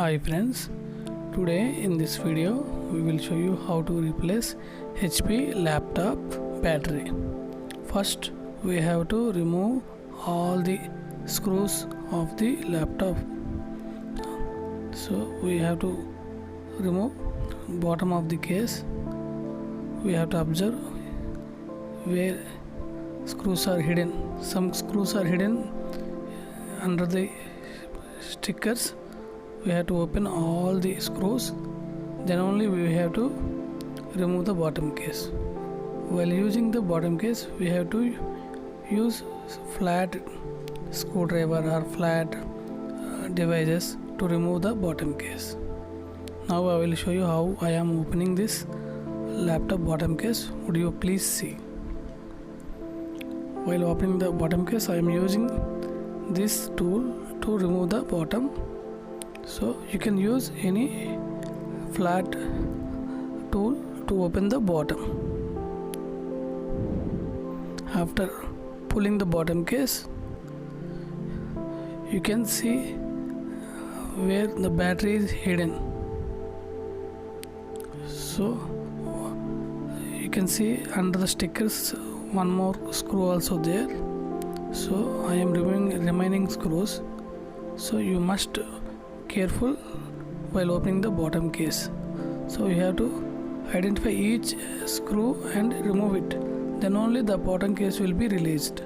Hi friends, today in this video we will show you how to replace HP laptop battery. First we have to remove all the screws of the laptop. So we have to remove bottom of the case. We have to observe where screws are hidden. Some screws are hidden under the stickers. We have to open all the screws, then only we have to remove the bottom case. While using the bottom case, we have to use flat screwdriver or flat devices to remove the bottom case. Now I will show you how I am opening this laptop bottom case. Would you please see? While opening the bottom case, I am using this tool to remove the bottom. So you can use any flat tool to open the bottom. After pulling the bottom case, you can see where the battery is hidden. So you can see under the stickers one more screw also there. So I am removing remaining screws. So you must careful while opening the bottom case. So you have to identify each screw and remove it, then only the bottom case will be released.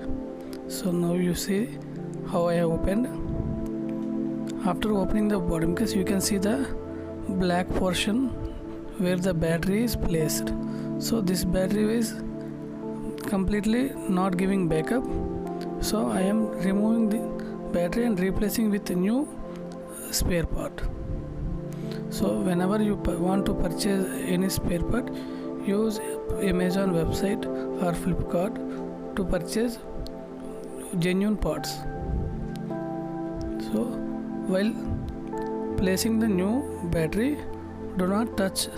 So now you see how I have opened. After opening the bottom case, you can see the black portion where the battery is placed. So this battery is completely not giving backup. So I am removing the battery and replacing with a new spare part. So whenever you want to purchase any spare part, use Amazon website or Flipkart to purchase genuine parts. So while placing the new battery, do not touch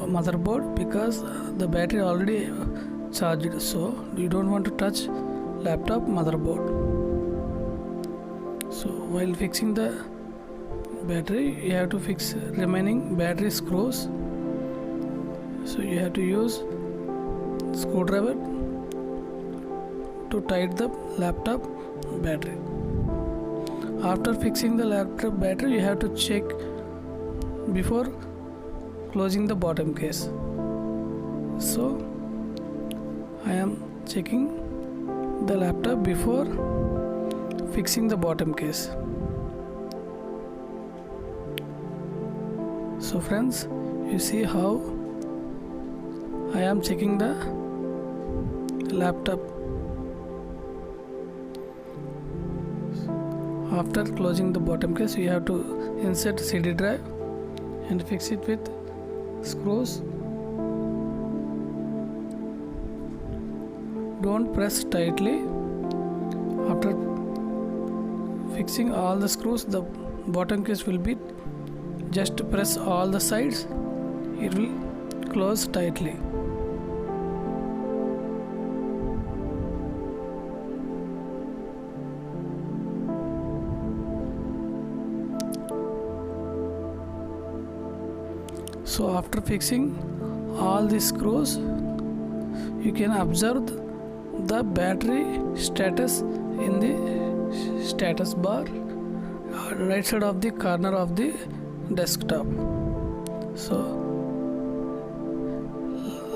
motherboard because the battery already charged, so you don't want to touch laptop motherboard. So while fixing the battery, you have to fix remaining battery screws. So you have to use screwdriver to tighten the laptop battery. After fixing the laptop battery, you have to check before closing the bottom case. So I am checking the laptop before fixing the bottom case. So friends, you see how I am checking the laptop. After closing the bottom case, you have to insert CD drive and fix it with screws. Don't press tightly. After fixing all the screws, the bottom case will be just press all the sides, it will close tightly. So after fixing all the screws, you can observe the battery status in the status bar right side of the corner of the desktop. So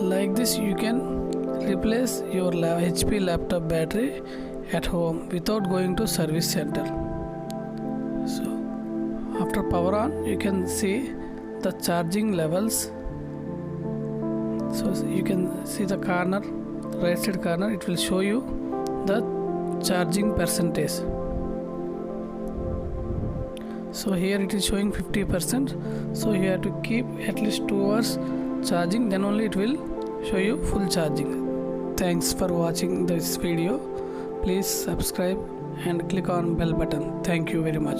like this you can replace your HP laptop battery at home without going to service center. So after power on, you can see the charging levels. So you can see the corner, right side corner, it will show you the charging percentage. So here it is showing 50%. So you have to keep at least 2 hours charging, then only it will show you full charging. Thanks for watching this video. Please subscribe and click on bell button. Thank you very much.